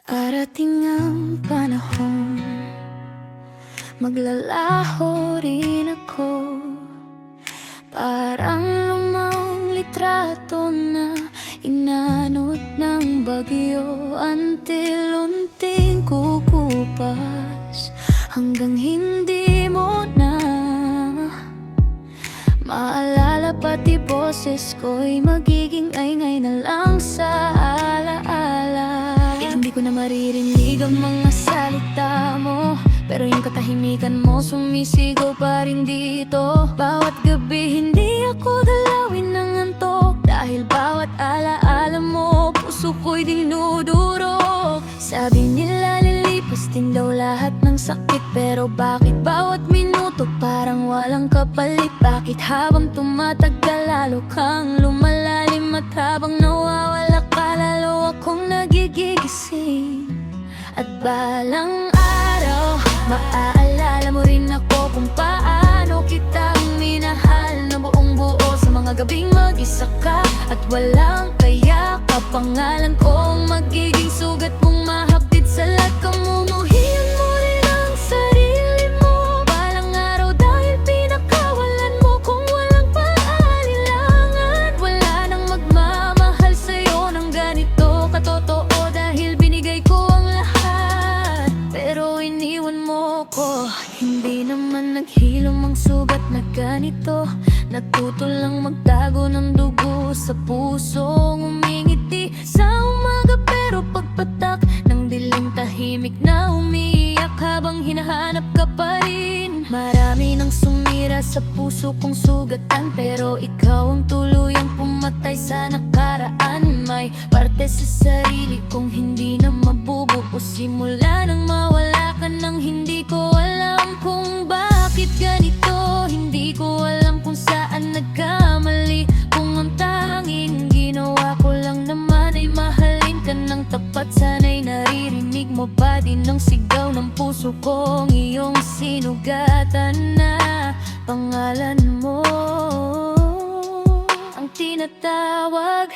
Darating ang panahon, maglalaho rin ako. Parang lumang litrato na inanod ng bagyo. Unti-unting kukupas hanggang hindi mo na maalala. Pati boses ko'y magiging ingay na lang sa alaala. Hindi ko na maririnig ang mga salita mo, pero yung katahimikan mo sumisigaw pa rin dito. Bawat gabi hindi ako dalawin ng antok, dahil bawat alaala mo puso ko'y dinudurog. Sabi nila lilipas din daw lahat ng sakit, pero bakit bawat minuto parang walang kapalit? Bakit habang tumatagal lalo kang lumalalim, at habang nawawala ka lalo akong nagigigising? At balang araw, maaalala mo rin ako kung paano kita minahal na buong buo. Sa mga gabing mag-isa ka at walang kaya, kapangalan kong magiging sugat mong mahapdit sa lahat. Kamumuhian mo rin ang sarili mo balang araw, dahil pinakawalan mo kung walang paalinlangan. Wala nang magmamahal sa'yo ng ganito katotoo, dahil binigay ko ang lahat, pero iniwan mo ko. Hindi naman naghilom ang sugat na ganito, natuto lang magtago ng dugo sa pusong umingiti sa umaga. Pero pagpatak ng dilim, tahimik na umiiyak habang hinahanap ka pa rin. Marami nang sumira sa puso kong sugatan, pero ikaw ang tuluyang pumatay sa nakaraan. May parte sa sarili kong hindi na mabubuo simula nang mawala ka nang hindi ko alam kung bakit ganito. Hindi ko alam kung saan nagkamali, kung ang tanging ginawa ko lang naman ay mahalin ka ng tapat. Sana'y naririnig mo pa din ang sigaw ng puso kong iyong sinugatan na pangalan mo ang tinatawag.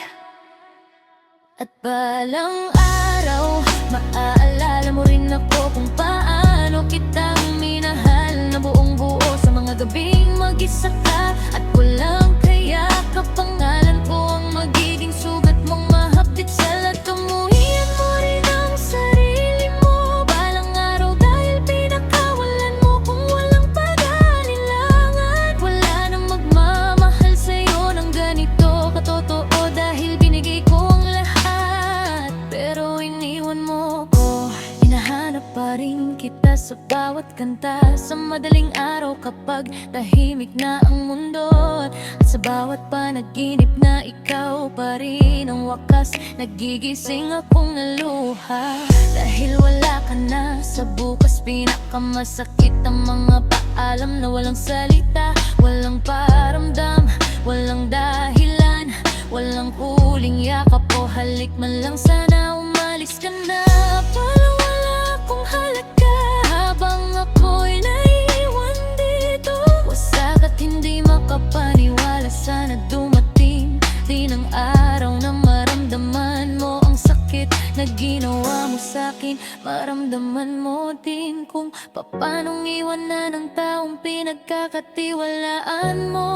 At balang araw, maaalala mo rin ako kung paano kitang minahal na buong buo. Sa mga gabing mag-isa ka at walang kaya, kapangalan ko ang magiging sugat mong mahapdit sa lahat. Kamuhian mo rin ang sarili mo balang araw, dahil pinakawalan mo kung walang pag-alinlangan. Wala nang magmamahal sa'yo ng ganito katotoo, dahil binigay ko ang lahat, pero iniwan mo ko. Hinahanap pa rin kita sa bawat kanta, sa madaling araw kapag tahimik na ang mundo, at sa bawat panaginip na ikaw pa rin ang wakas. Nagigising akong naluha dahil wala ka na sa bukas. Pinakamasakit ang mga paalam na walang salita, walang paramdam, walang dahilan, walang huling yakap o halik man lang. Sana umalis ka na para wala akong halaga habang ako'y naiiwan dito. Wasak at hindi makapaniwala, sana dumating din ang araw na maramdaman mo ang sakit na ginawa mo sa'kin. Maramdaman mo din kung papanong iwanan ng taong pinagkakatiwalaan mo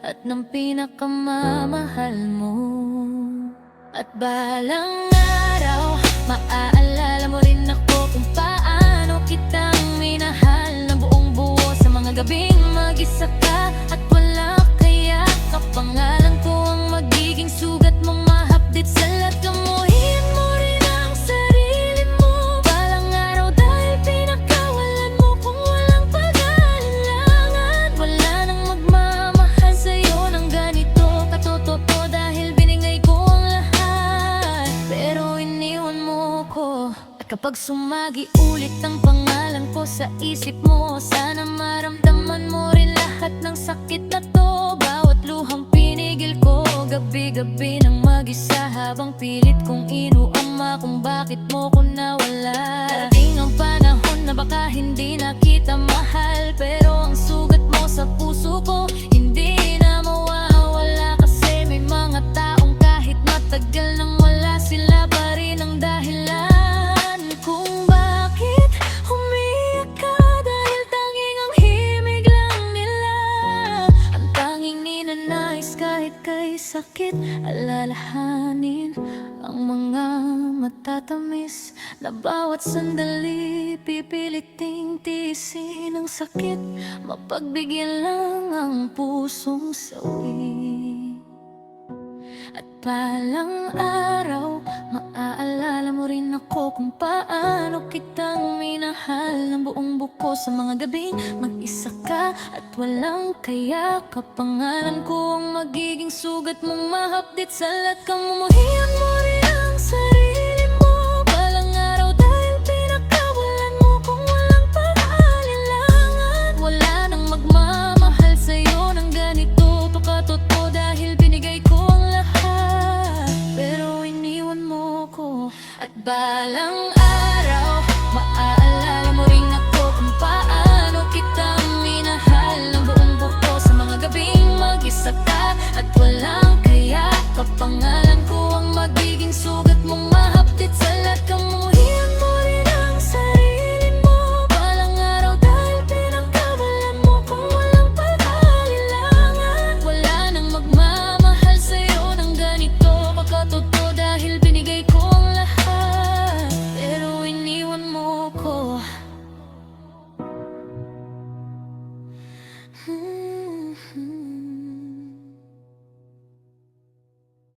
at ng pinakamamahal mo. At balang araw, maaalala mo rin ako kung paano kitang minahal na buong buo. Sa mga gabing mag-isa ka at wala kaya, kapangalan ko ang magiging sugat mong mahapdit sa lahat. Kamuhian mo rin ang sarili mo balang araw, dahil pinakawalan mo kung walang pag-alinlangan. Wala nang magmamahal sa'yo ng ganito katotoo, dahil binigay ko ang lahat, pero iniwan mo ko. At kapag sumagi ulit ang pangalan ko sa isip mo, sana maramdaman mo rin lahat ng sakit na to. Bawat luhang pinigil ko gabi-gabi nang mag-isa, habang pilit kong inuama kung bakit mo ko nawala. Darating ang panahon na baka hindi na kita mahal, pero ang sugat mo sa puso ko hindi na mawawala. Kasi may mga taong kahit matagal nang wala, sila pa rin ang matatamis na bawat sandali pipiliting tiisin ang sakit, mapagbigyan lang ang pusong sawi. At balang araw, maaalala mo rin ako kung paano kitang minahal ng buong buko sa mga gabing mag-isa ka at walang kayakap. Pangalan ko ang magiging sugat mong mahapdit sa lahat. Kamumuhian mo rin ang sarili mo balang araw dahil pinakawalan mo kung walang pag-aalilangan. Wala nang magmamahal sa'yo ng ganito to katotoo dahil binigay ko ang lahat, pero iniwan mo ko. At balang araw,